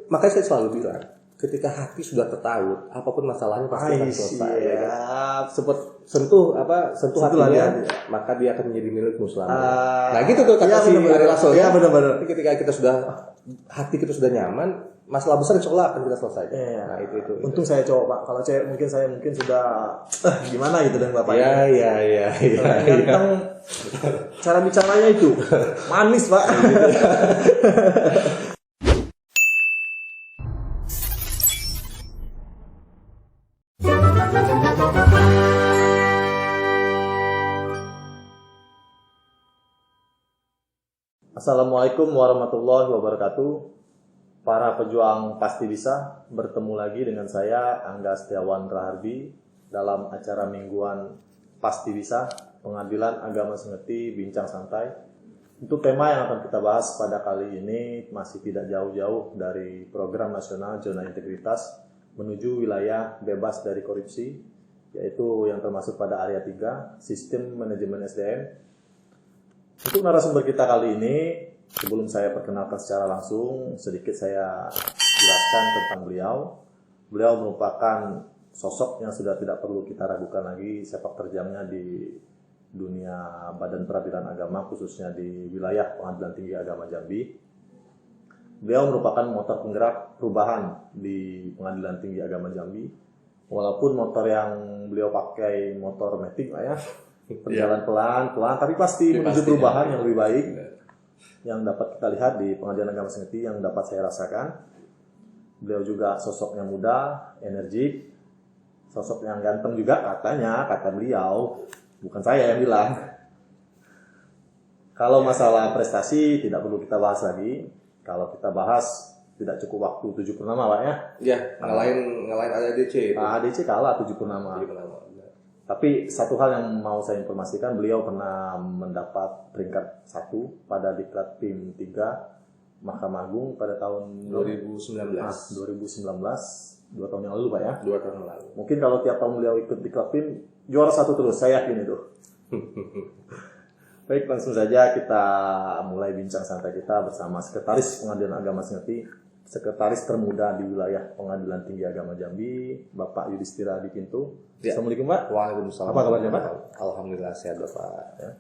makanya saya selalu bilang, ketika hati sudah tertaut, apapun masalahnya pasti akan selesai. Ya. Sentuh hatinya, maka dia akan menjadi milikmu selamanya. Nah gitu tuh kata si Ari Lasso. Ya benar-benar. Ketika kita sudah hati kita sudah nyaman, masalah besar insya Allah akan kita selesaikan. Ya. Nah itu. Untung saya cowok Pak. Kalau cewek mungkin saya sudah gimana gitu dengan Bapak. Iya. Ganteng. Cara bicaranya itu manis Pak. Assalamualaikum warahmatullahi wabarakatuh. Para pejuang pasti bisa, bertemu lagi dengan saya Angga Setiawan Rahardi dalam acara mingguan Pasti Bisa, Pengadilan Agama Sengeti Bincang Santai. Untuk tema yang akan kita bahas pada kali ini masih tidak jauh-jauh dari Program Nasional Zona Integritas menuju wilayah bebas dari korupsi, yaitu yang termasuk pada area 3, Sistem Manajemen SDM. Untuk narasumber kita kali ini, sebelum saya perkenalkan secara langsung, sedikit saya jelaskan tentang beliau. Beliau merupakan sosok yang sudah tidak perlu kita ragukan lagi sepak terjangnya di dunia Badan Peradilan Agama, khususnya di wilayah Pengadilan Tinggi Agama Jambi. Beliau merupakan motor penggerak perubahan di Pengadilan Tinggi Agama Jambi. Walaupun motor yang beliau pakai motor matic lah ya, berjalan pelan-pelan, tapi pasti menuju perubahan yang lebih baik yang dapat kita lihat di Pengadilan Agama Sengeti, yang dapat saya rasakan. Beliau juga sosok yang muda, energik, sosok yang ganteng juga katanya, kata beliau, bukan saya yang bilang. Kalau masalah prestasi tidak perlu kita bahas lagi. Kalau kita bahas tidak cukup waktu 7 purnama Pak ya. Ya, ngalahin ADC. ADC kalah 7 purnama. Tapi satu hal yang mau saya informasikan, beliau pernah mendapat peringkat 1 pada Diklat PIM 3 Mahkamah Agung pada tahun 2019. 2 tahun yang lalu Pak ya. 2 tahun lalu. Mungkin kalau tiap tahun beliau ikut Diklat PIM juara 1 terus, saya yakin itu. Baik, langsung saja kita mulai bincang santai kita bersama Sekretaris Pengadilan Agama Sengeti, Sekretaris termuda di wilayah Pengadilan Tinggi Agama Jambi, Bapak Yudhistira Dipintu. Ya. Assalamualaikum Pak. Waalaikumsalam. Apa kabarnya Pak? Alhamdulillah sehat Bapak. Ya.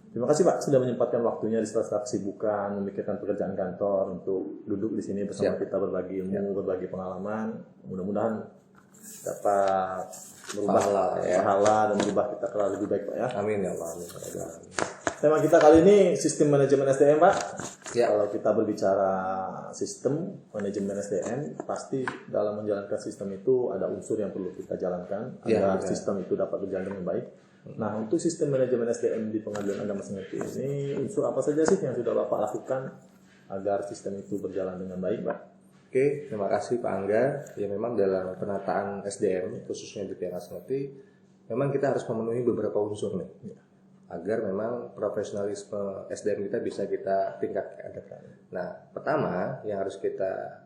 Terima kasih Pak sudah menyempatkan waktunya di sela-sela kesibukan, memikirkan pekerjaan kantor untuk duduk di sini bersama kita berbagi ilmu, berbagi pengalaman. Mudah-mudahan dapat berubah pahala dan berubah kita ke lebih baik Pak ya. Amin ya Allah. Amin. Tema kita kali ini sistem manajemen SDM Pak. Ya. Kalau kita berbicara sistem manajemen SDM, pasti dalam menjalankan sistem itu ada unsur yang perlu kita jalankan agar sistem itu dapat berjalan dengan baik. Nah, untuk sistem manajemen SDM di Pengadilan Agama Sengeti ini, unsur apa saja sih yang sudah Bapak lakukan agar sistem itu berjalan dengan baik Pak? Oke, terima kasih Pak Angga. Ya memang dalam penataan SDM, khususnya di PNA Sengeti, memang kita harus memenuhi beberapa unsur nih. Agar memang profesionalisme SDM kita bisa kita tingkatkan. Nah, pertama yang harus kita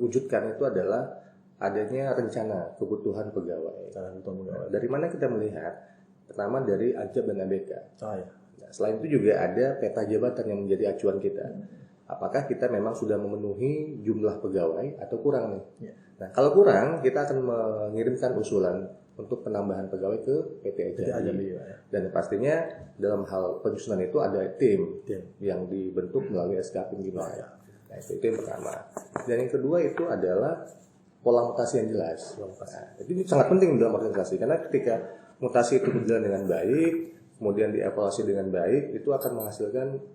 wujudkan itu adalah adanya rencana kebutuhan pegawai. Dari mana kita melihat? Pertama dari AJAB dan ABK. Nah, selain itu juga ada peta jabatan yang menjadi acuan kita. Apakah kita memang sudah memenuhi jumlah pegawai atau kurang nih? Nah, kalau kurang, kita akan mengirimkan usulan untuk penambahan pegawai ke PT Jambi. Dan pastinya dalam hal penyusunan itu ada tim yang dibentuk melalui SKPIM 5. Nah, itu yang pertama. Dan yang kedua itu adalah pola mutasi yang jelas. Jadi sangat penting dalam organisasi, karena ketika mutasi itu berjalan dengan baik, kemudian dievaluasi dengan baik, itu akan menghasilkan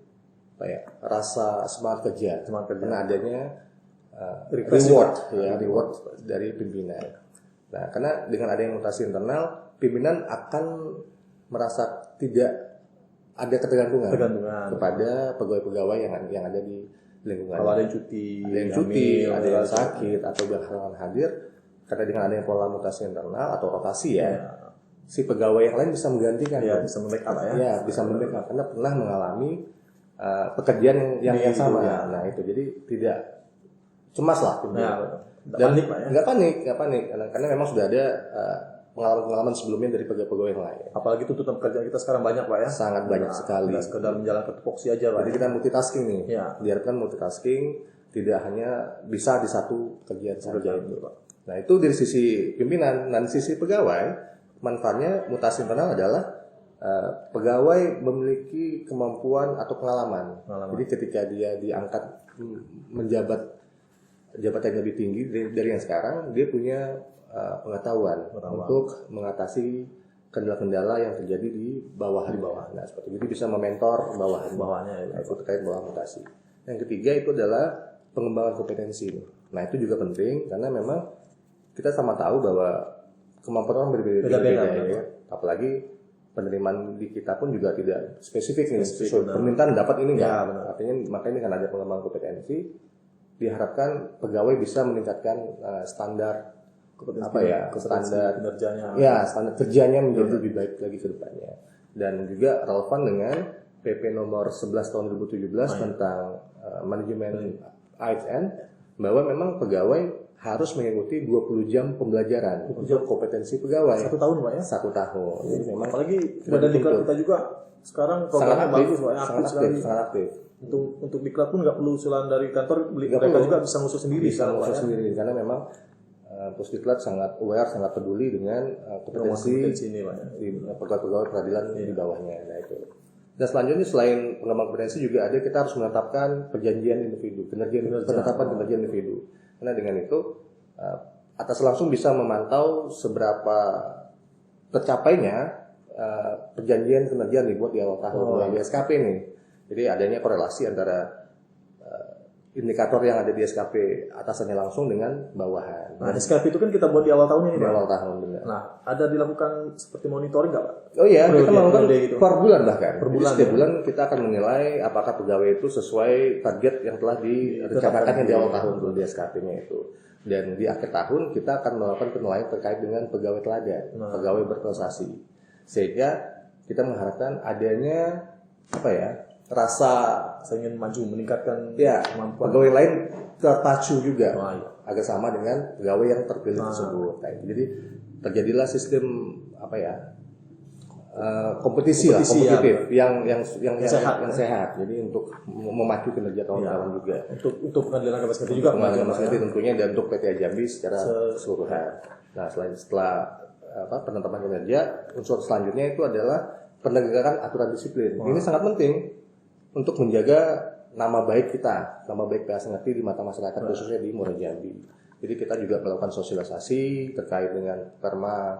rasa semangat kerja. Karena adanya reward dari pimpinan. Nah, karena dengan adanya mutasi internal, pimpinan akan merasa tidak ada ketergantungan kepada pegawai-pegawai yang ada di lingkungan. Kalau ada yang cuti, ada yang sakit atau berhalangan hadir, karena dengan adanya pola mutasi internal atau rotasi si pegawai yang lain bisa menggantikan, bisa membackup bisa membackup karena pernah mengalami pekerjaan yang sama. Nah, itu jadi tidak cemas lah. Dan nggak panik karena memang sudah ada pengalaman-pengalaman sebelumnya dari pegawai yang lain. Apalagi tuntutan pekerjaan kita sekarang banyak Pak ya. Sangat banyak sekali. Tidak sekedar menjalankan tupoksi aja Pak. Jadi kita multitasking nih. Diharapkan multitasking tidak hanya bisa di satu kegiatan saja itu. Nah itu dari sisi pimpinan dan sisi pegawai manfaatnya mutasi internal adalah pegawai memiliki kemampuan atau pengalaman. Jadi ketika dia diangkat menjabat jabatan yang lebih tinggi dari yang sekarang, dia punya pengetahuan untuk mengatasi kendala-kendala yang terjadi di bawah. Nah seperti itu, jadi bisa mementor bawahannya itu terkait bawah mutasi. Yang ketiga itu adalah pengembangan kompetensi. Nah itu juga penting karena memang kita sama tahu bahwa kemampuan orang berbeda-beda ya. Apalagi penerimaan di kita pun juga tidak spesifik nih. Sesuai permintaan dapat ini enggak. Artinya makanya dengan ada pengembangan kompetensi diharapkan pegawai bisa meningkatkan standar standar kinerjanya. Ya, standar kerjanya menjadi lebih baik lagi ke depannya. Dan juga relevan dengan PP nomor 11 tahun 2017 tentang manajemen ASN, bahwa memang pegawai harus mengikuti 20 jam pembelajaran untuk kompetensi pegawai. 1 tahun Pak ya? 1 tahun. Jadi memang apalagi badan diklat kita juga sekarang programnya bagus Pak ya, sangat aktif. Untuk diklat pun nggak perlu usulan dari kantor, mereka juga bisa ngurus sendiri. Karena memang Pusdiklat sangat aware, sangat peduli dengan kompetensi ini Pak ya. Di pegawai peradilan di bawahnya. Nah itu. Dan selanjutnya selain pengembangan kompetensi juga ada kita harus menetapkan perjanjian individu, penetapan kinerja individu. Karena dengan itu atas langsung bisa memantau seberapa tercapainya perjanjian kinerja yang dibuat di awal tahun di SKP nih. Jadi adanya korelasi antara indikator yang ada di SKP atasannya langsung dengan bawahan. Nah, SKP itu kan kita buat di awal tahun ini, Di awal tahun, benar. Nah, ada dilakukan seperti monitoring nggak Pak? Oh iya, kita melakukan per bulan bahkan. Per bulan. Setiap bulan kita akan menilai apakah pegawai itu sesuai target yang telah direncanakan di awal tahun dulu di SKP-nya itu. Dan di akhir tahun kita akan melakukan penilaian terkait dengan pegawai teladan, pegawai berprestasi. Sehingga kita mengharapkan adanya rasa saya ingin maju, meningkatkan kemampuan pegawai lain terpacu juga agar sama dengan pegawai yang terpilih tersebut. Nah, jadi terjadilah sistem kompetitif yang sehat. Jadi untuk memacu kinerja kawan-kawan juga. Untuk pengadilan agama sendiri juga. Pengadilan agama sendiri tentunya dan untuk PT Jambi secara keseluruhan. Nah, setelah penetapan kinerja, unsur selanjutnya itu adalah penegakan aturan disiplin. Ini sangat penting untuk menjaga nama baik kita, nama baik PH Ngerti di mata masyarakat khususnya di Muara Jambi. Jadi kita juga melakukan sosialisasi terkait dengan perma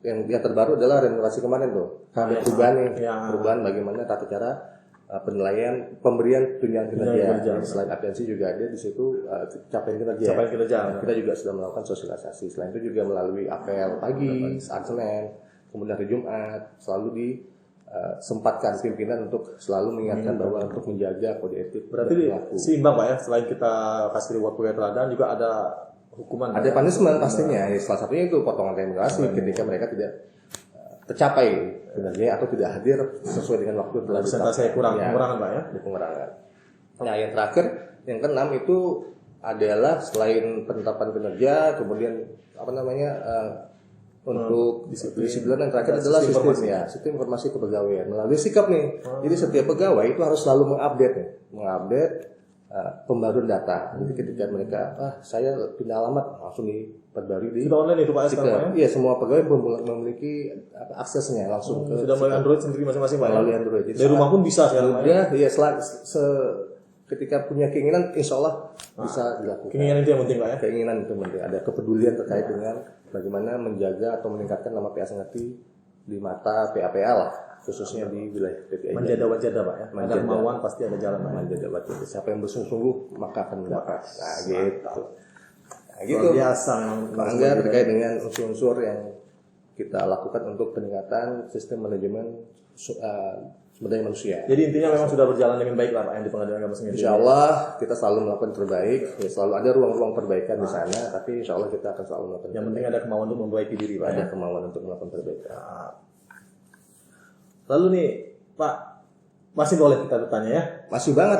yang terbaru adalah remunerasi kemarin tuh. Perubahan bagaimana tata cara penilaian pemberian tunjangan kinerja. Selain atensi juga ada di situ capaian kinerja. Kita juga sudah melakukan sosialisasi. Selain itu juga melalui apel pagi, saat Senin, kemudian hari Jumat selalu sempatkan pimpinan untuk selalu mengingatkan bahwa untuk menjaga kode etik. Berarti seimbang Pak ya, selain kita kasih reward pegawai teladan juga ada hukuman. Ada punishment pastinya. Salah satunya itu potongan remunerasi ketika mereka tidak tercapai kinerjanya atau tidak hadir sesuai dengan waktu telah persentase pengurangan Pak ya. Pengurangan. Nah yang terakhir, yang keenam itu adalah selain penetapan kinerja, kemudian untuk disiplin yang terakhir adalah sistem informasi kepegawaian melalui sikap nih. Jadi setiap pegawai itu harus selalu mengupdate pembaruan data. Jadi ketika mereka saya pindah alamat langsung diperbarui di online itu Pak sekarang ya. Iya, semua pegawai memiliki aksesnya langsung ke sudah melalui Android sendiri masing-masing Pak. Melalui Android. Dari rumah pun bisa sekarang. Iya, ketika punya keinginan insya Allah bisa dilakukan. Keinginan itu yang penting Pak ya. Keinginan itu penting. Ada kepedulian terkait dengan bagaimana menjaga atau meningkatkan nama PH Ngerti di mata PAPA lah, khususnya di wilayah PTI. Menjada-wajada Pak ya. Ada kemauan pasti ada jalan Pak. Menjada-wajada. Siapa yang bersungguh-sungguh maka akan mendapat. Nah gitu. Luar biasa memang. Bangga terkait dengan unsur-unsur yang kita lakukan untuk peningkatan sistem manajemen sumber daya manusia. Jadi intinya memang sudah berjalan dengan baik lah Pak yang di Pengadilan Agama sendiri. Insya Allah kita selalu melakukan terbaik. Ya, selalu ada ruang-ruang perbaikan di sana. Tapi Insya Allah kita akan selalu melakukan. Yang penting ada kemauan untuk memperbaiki diri Pak. Ada kemauan untuk melakukan perbaikan. Lalu nih Pak, masih boleh kita bertanya ya? Masih banget.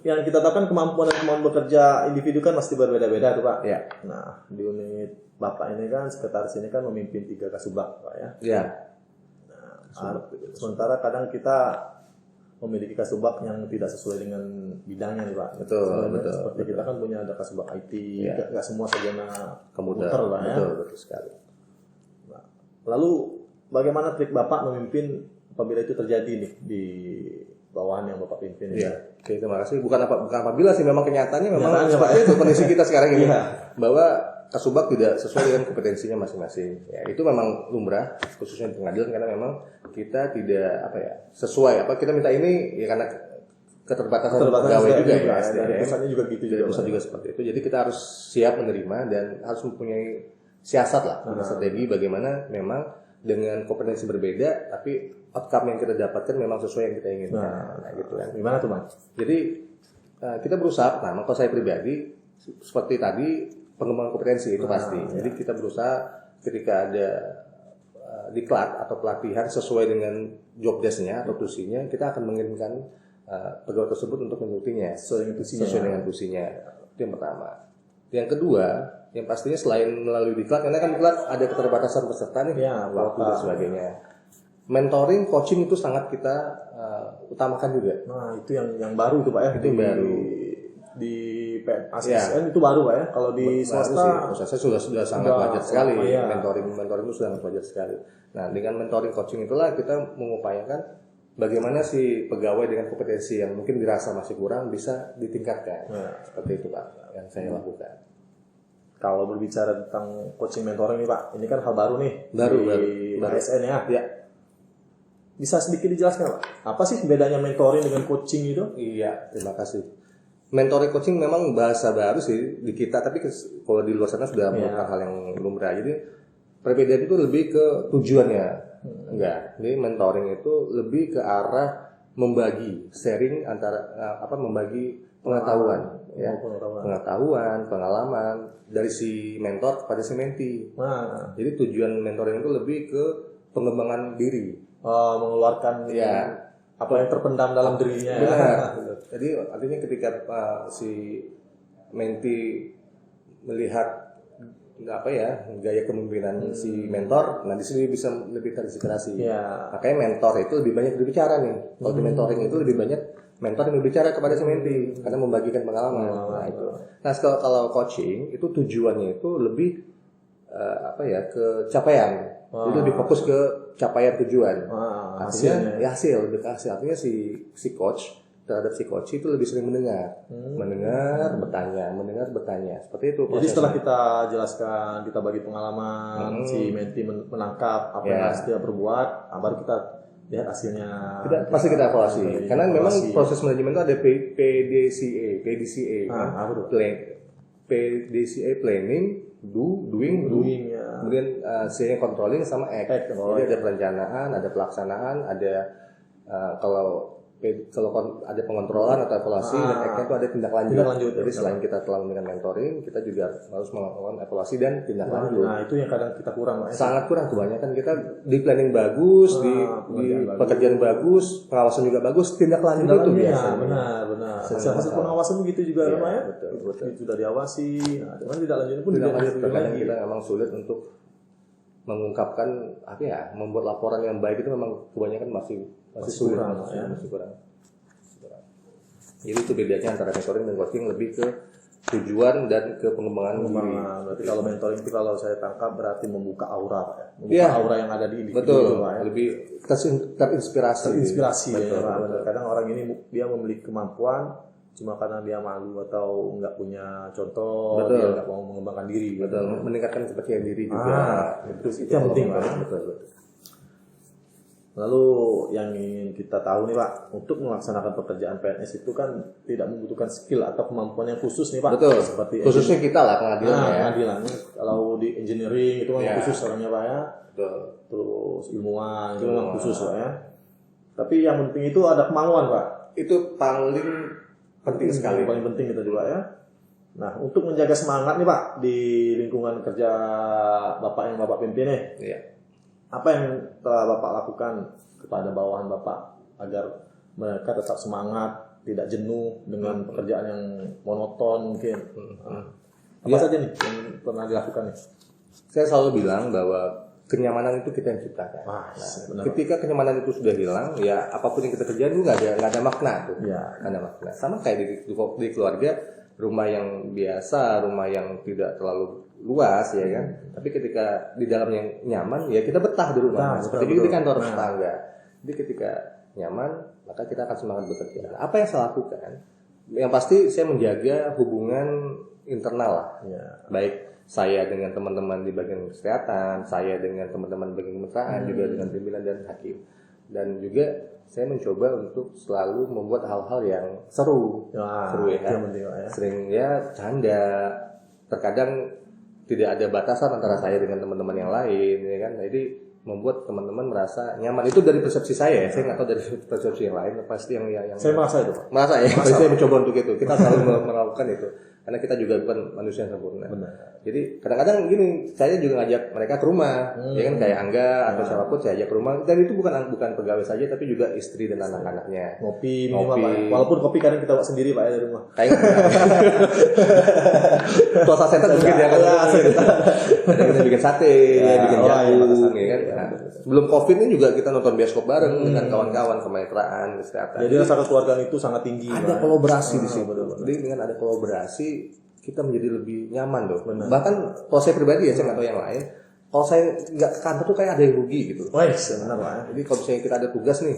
Yang kita tahu kan kemampuan dan kemampuan bekerja individu kan pasti berbeda-beda tuh Pak. Ya. Nah di unit Bapak ini kan sekretaris ini kan memimpin 3 kasubag Pak ya. Ya. Sementara kadang kita memiliki kasubag yang tidak sesuai dengan bidangnya nih Pak. Betul. Seperti kita kan punya ada kasubag IT, nggak semua sarjana Komputer Pak ya. Betul sekali. Nah, lalu bagaimana trik Bapak memimpin apabila itu terjadi nih di bawahan yang Bapak pimpin ini? Iya. Oke, terima kasih. Bukan apabila sih, memang kenyataannya memang seperti itu kondisi kita sekarang ini. Bahwa kasubag tidak sesuai dengan kompetensinya masing-masing. Ya, itu memang lumrah, khususnya di pengadilan, karena memang kita tidak sesuai. Kita minta ini ya karena keterbatasan pegawai juga ya. Dari pusatnya juga gitu. Dari pusat juga seperti itu. Jadi kita harus siap menerima dan harus mempunyai siasat lah, strategi bagaimana memang dengan kompetensi berbeda, tapi outcome yang kita dapatkan memang sesuai yang kita inginkan. Nah, gitu kan. Gimana tuh Bang? Jadi kita berusaha, kalau saya pribadi seperti tadi pengembangan kompetensi itu pasti. Jadi kita berusaha ketika ada diklat atau pelatihan sesuai dengan job desk-nya atau tusinya, kita akan mengirimkan pegawai tersebut untuk mengikutinya sesuai dengan tusinya. Itu yang pertama. Yang kedua, yang pastinya selain melalui diklat, karena kan diklat ada keterbatasan peserta nih, waktu dan sebagainya. Mentoring, coaching itu sangat kita utamakan juga. Nah, itu yang baru tuh Pak ya. Itu yang baru. Di ASN itu baru Pak ya. Kalau di swasta sudah sangat wajar sekali. Mentoring itu sangat wajar sekali. Nah, dengan mentoring coaching itulah kita mengupayakan bagaimana si pegawai dengan kompetensi yang mungkin dirasa masih kurang bisa ditingkatkan. Seperti itu Pak yang saya lakukan. Kalau berbicara tentang coaching mentoring nih Pak, ini kan hal baru nih di ASN ya. Bisa sedikit dijelaskan Pak, apa sih bedanya mentoring dengan coaching itu? Iya, terima kasih. Mentoring coaching memang bahasa baru sih di kita, tapi kalau di luar sana sudah merupakan hal yang lumrah. Jadi perbedaan itu lebih ke tujuannya. Enggak, jadi mentoring itu lebih ke arah membagi, sharing antara membagi pengetahuan, pengetahuan, pengalaman dari si mentor kepada si mentee. Jadi tujuan mentoring itu lebih ke pengembangan diri. Mengeluarkan apa yang terpendam dalam dirinya. Benar. Jadi artinya ketika si mentee melihat gaya kepemimpinan si mentor, nah di sini bisa lebih terinspirasi. Makanya mentor itu lebih banyak berbicara nih. Kalau di mentoring itu lebih banyak mentor yang berbicara kepada si mentee karena membagikan pengalaman. Nah kalau coaching itu tujuannya itu lebih ke capaian. Jadi lebih fokus ke capaian tujuan. Artinya hasil. Artinya si coach terhadap si coach itu lebih sering mendengar, bertanya, seperti itu. Jadi setelah kita jelaskan, kita bagi pengalaman, si mentee menangkap apa yang harus dia berbuat, baru kita lihat hasilnya. Pasti kita evaluasi. Karena memang proses manajemen itu ada PDCA, PDCA planning, doing, kemudian C-nya controlling sama act. Jadi ada perencanaan, ada pelaksanaan, ada kalau ada pengontrolan atau evaluasi, dan act-nya itu ada tindak lanjut. Jadi selain kita telah memberikan mentoring, kita juga harus melakukan evaluasi dan tindak lanjut. Nah itu yang kadang kita kurang. Sangat kurang. Kebanyakan kita di planning bagus, di pekerjaan bagus, pengawasan juga bagus, tindak lanjut itu biasa. Benar. Hasil pengawasan begitu juga Pak ya. Betul. Itu sudah diawasi. Cuman tidak lanjutnya pun tidak lanjut. Terkadang kita memang sulit untuk mengungkapkan membuat laporan yang baik itu memang kebanyakan masih sulit, masih kurang. Jadi itu bedanya antara mentoring dan coaching, lebih ke tujuan dan ke pengembangan diri. Berarti kalau mentoring itu kalau saya tangkap berarti membuka aura Pak ya. Aura yang ada di individu. Betul. Pak ya. Lebih terinspirasi. Betul. Kadang orang ini dia memiliki kemampuan cuma karena dia malu atau nggak punya contoh, dia nggak mau mengembangkan diri. Betul. Meningkatkan kepercayaan diri juga. Itu yang penting Pak. Betul. Lalu yang ingin kita tahu nih Pak, untuk melaksanakan pekerjaan PNS itu kan tidak membutuhkan skill atau kemampuan yang khusus nih Pak. Betul. Seperti khususnya kita lah pengadilan pengadilan. Kalau di engineering itu memang khusus orangnya Pak ya. Betul. Terus ilmuwan itu memang khusus Pak ya. Tapi yang penting itu ada kemauan Pak. Itu paling penting sekali. Paling penting itu juga ya. Nah, untuk menjaga semangat nih Pak di lingkungan kerja Bapak yang Bapak pimpin nih. Apa yang telah Bapak lakukan kepada bawahan Bapak agar mereka tetap semangat, tidak jenuh dengan pekerjaan yang monoton mungkin? Apa saja nih yang pernah dilakukan nih? Saya selalu bilang bahwa kenyamanan itu kita yang ciptakan. Wah, benar. Ketika kenyamanan itu sudah hilang, ya apapun yang kita kerjain itu nggak ada makna tuh. Ya. Nggak ada makna. Sama kayak di keluarga, rumah yang biasa, rumah yang tidak terlalu luas ya kan. Tapi ketika di dalamnya nyaman, ya kita betah di rumah. Seperti itu di kantor tetangga. Jadi ketika nyaman, maka kita akan semangat bekerja. Nah, apa yang saya lakukan? Yang pasti saya menjaga hubungan internal lah. Ya. Baik saya dengan teman-teman di bagian kesehatan, saya dengan teman-teman bagian kemesraan, juga dengan pimpinan dan hakim. Dan juga saya mencoba untuk selalu membuat hal-hal yang seru. Seru ya. Sering ya canda. Terkadang tidak ada batasan antara saya dengan teman-teman yang lain ya kan. Jadi membuat teman-teman merasa nyaman. Itu dari persepsi saya ya. Saya nggak tahu dari persepsi yang lain. Pasti yang saya merasa itu, Pak. Merasa ya. Saya mencoba untuk itu. Kita selalu melakukan itu. Karena kita juga bukan manusia yang sempurna. Benar. Jadi kadang-kadang gini, saya juga ngajak mereka ke rumah, ya kan kayak Angga atau siapapun saya ajak ke rumah. Dan itu bukan pegawai saja, tapi juga istri dan anak-anaknya. Ngopi. Walaupun kopi kadang kita bawa sendiri Pak ya dari rumah. Kayak puasa setan mungkin ya kan. Kita bikin sate, bikin jagung, ya kan. Nah, sebelum COVID ini juga kita nonton bioskop bareng dengan kawan-kawan kemitraan kesehatan. Jadi rasa kekeluargaan itu sangat tinggi. Ada kolaborasi di situ. Jadi dengan ada kolaborasi kita menjadi lebih nyaman loh. Bahkan kalau saya pribadi ya, saya nggak tahu yang lain. Kalau saya nggak ke kantor tuh kayak ada yang rugi gitu. Wah, benar Pak. Jadi kalau misalnya kita ada tugas nih,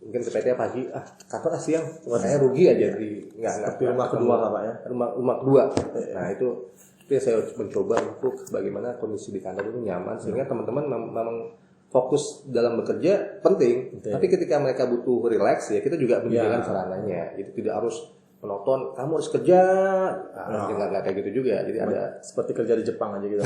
mungkin ke PT pagi, kantor siang, saya rugi aja di nggak rumah kedua Pak ya. Rumah kedua. Nah itu saya mencoba untuk bagaimana kondisi di kantor itu nyaman sehingga teman-teman memang fokus dalam bekerja penting. Tapi ketika mereka butuh relax ya kita juga menyediakan sarananya. Itu tidak harus menonton kamu harus kerja, nggak kayak gitu juga. Jadi ada seperti kerja di Jepang aja gitu.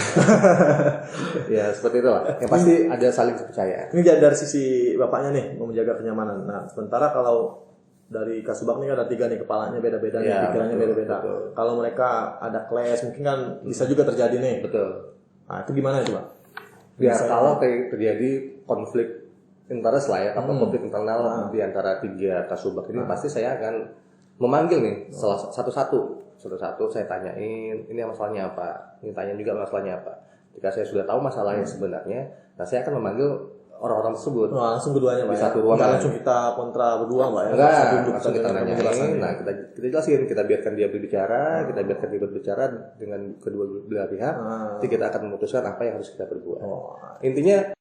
Ya seperti itu lah. Yang pasti ada saling kepercayaan. Ini dari sisi bapaknya nih mau menjaga kenyamanan. Nah sementara kalau dari Kasubag ini ada 3 nih, kepalanya beda-beda nih, pikirannya beda-beda. Kalau mereka ada clash mungkin kan bisa juga terjadi nih. Betul. Nah itu gimana itu Pak? Ya kalau terjadi konflik interest lah ya, atau konflik internal di antara 3 Kasubag ini pasti saya akan memanggil nih satu-satu saya tanyain ini masalahnya apa, ini tanya juga masalahnya apa. Jika saya sudah tahu masalahnya sebenarnya, nah saya akan memanggil orang-orang tersebut. Langsung keduanya Pak. Di satu ruangan. Langsung kita kontra berdua Pak ya. Enggak, langsung kita nanyain. Nah kita jelasin, kita biarkan dia berbicara, kita biarkan dia berbicara dengan kedua belah pihak. Nanti kita akan memutuskan apa yang harus kita perbuat. Intinya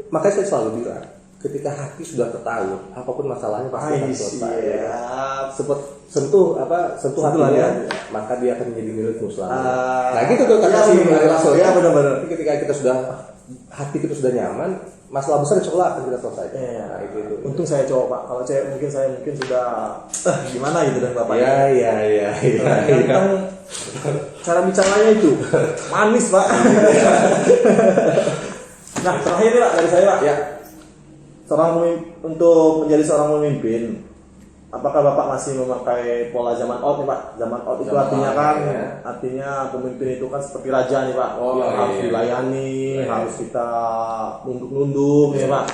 makanya saya selalu bilang, ketika hati sudah tertaut, apapun masalahnya pasti akan selesai. Sentuh hatinya, maka dia akan menjadi milikmu selalu. Nah gitu tuh kata si Rasul ya. Benar-benar. Ketika kita sudah hati kita sudah nyaman, masalah besar insya Allah akan kita selesaikan. Nah, itu. Untung saya cowok Pak. Kalau cewek mungkin saya sudah gimana gitu dan Bapak. Iya. Tentang cara bicaranya itu manis Pak. Nah terakhir nih Pak dari saya Pak. Ya. Untuk menjadi seorang pemimpin, apakah Bapak masih memakai pola zaman old nih Pak? Zaman old itu artinya kan, artinya pemimpin itu kan seperti raja nih Pak, yang harus dilayani, harus kita nunduk-nunduk nih Pak.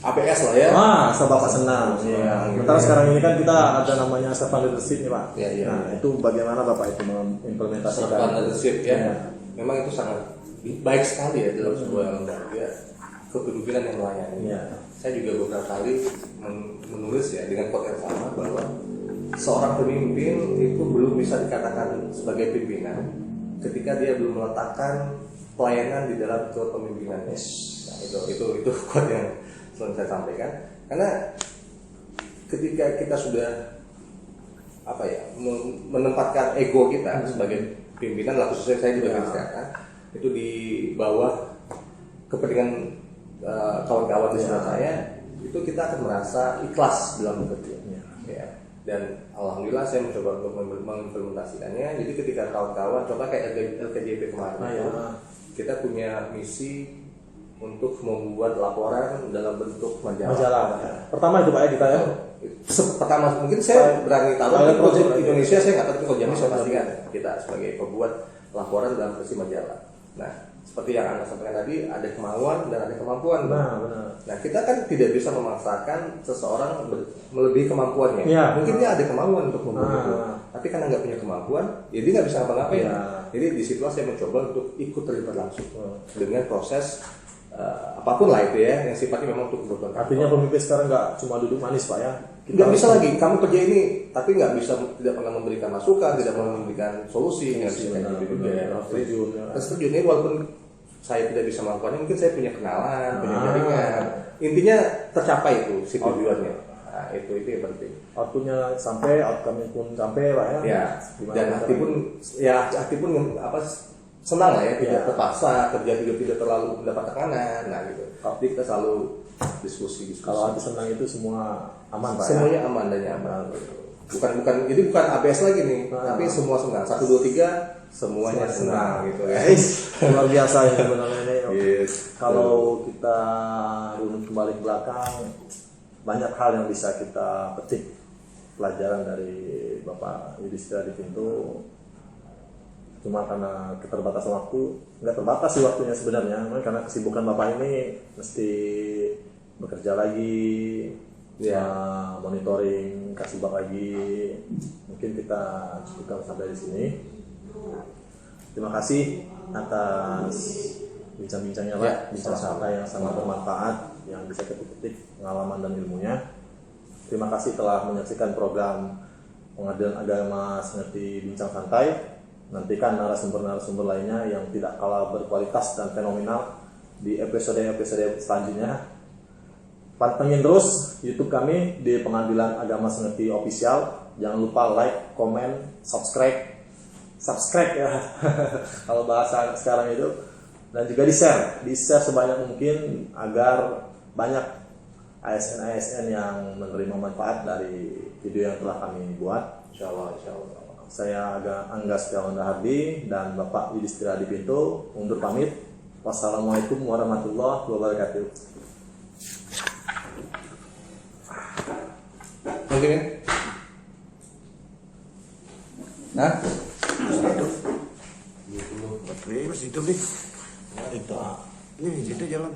ABS lah ya. Asal Bapak senang. Sementara sekarang ini kan kita ada namanya servant leadership nih Pak. Nah itu bagaimana Bapak itu mengimplementasikan? Servant leadership ya. Memang itu sangat baik sekali ya dalam sebuah lembaga kepemimpinan yang melayani. Saya juga beberapa kali menulis ya dengan quote yang sama bahwa seorang pemimpin itu belum bisa dikatakan sebagai pimpinan ketika dia belum meletakkan pelayanan di dalam kepemimpinannya. Nah, itu quote yang selalu saya sampaikan, karena ketika kita sudah menempatkan ego kita sebagai pimpinan, khususnya saya juga sekarang itu di bawah kepentingan kawan-kawan di sebelah saya, itu kita akan merasa ikhlas dalam bekerja. Dan alhamdulillah saya mencoba untuk mengimplementasikannya. Jadi ketika kawan-kawan coba kayak LKJP kemarin, kita punya misi untuk membuat laporan dalam bentuk majalah. Pertama itu Pak ya kita ya. Pertama mungkin saya berani taruh project Indonesia, saya nggak tahu kalau Jambi saya pastikan kita sebagai pembuat laporan dalam versi majalah. Nah, seperti yang Anda sampaikan tadi, ada kemauan dan ada kemampuan. Nah, kita kan tidak bisa memaksakan seseorang melebihi kemampuannya. Mungkin dia ada kemauan untuk membuat itu, tapi karena nggak punya kemampuan, ya dia nggak bisa ngapa-ngapain. Jadi disitulah saya mencoba untuk ikut terlibat langsung dengan proses apapun lah itu ya, yang sifatnya memang untuk kebutuhan. Artinya pemimpin sekarang nggak cuma duduk manis Pak ya. Nggak bisa lagi, kamu kerja ini, tapi nggak bisa, tidak pernah memberikan masukan, tidak pernah memberikan solusi, nggak bisa kayak gitu juga ya. Setuju nih, walaupun saya tidak bisa melakukannya, mungkin saya punya kenalan, punya jaringan. Intinya tercapai itu si tujuannya. Nah, itu yang penting. Outputnya sampai, outcome pun sampai Pak ya. Dan hati pun senang lah ya, tidak terpaksa, kerja juga tidak terlalu mendapat tekanan. Nah gitu. Jadi kita selalu diskusi. Kalau hati senang itu semua aman Pak. Semuanya aman dan nyaman. Jadi bukan ABS lagi nih, tapi semua senang. 1, 2, 3 semuanya senang gitu ya. Luar biasa ya sebenarnya ini. Kalau kita runut kembali ke belakang, banyak hal yang bisa kita petik pelajaran dari Bapak Yudhistira di Pintu. Cuma karena keterbatasan waktu, nggak terbatas sih waktunya sebenarnya, karena kesibukan Bapak ini mesti bekerja lagi, monitoring, kasubag lagi. Mungkin kita cukupkan sampai di sini. Terima kasih atas bincang-bincangnya Pak, bincang santai yang sangat bermanfaat, yang bisa kita petik pengalaman dan ilmunya. Terima kasih telah menyaksikan program Pengadilan Agama Sengerti Bincang Santai. Nantikan narasumber-narasumber lainnya yang tidak kalah berkualitas dan fenomenal di episode-episode selanjutnya. Pantengin terus YouTube kami di Pengadilan Agama Sengerti Official. Jangan lupa like, komen, subscribe ya kalau bahasa sekarang itu, dan juga di share sebanyak mungkin agar banyak ASN yang menerima manfaat dari video yang telah kami buat. Insya Allah. Saya Angga Setiawan Rahardi dan Bapak Yudhistira di Pintu undur pamit. Wassalamualaikum warahmatullahi wabarakatuh. Mungkin ya? Nah, masih hidup nih. Itu. Ini situ jalan.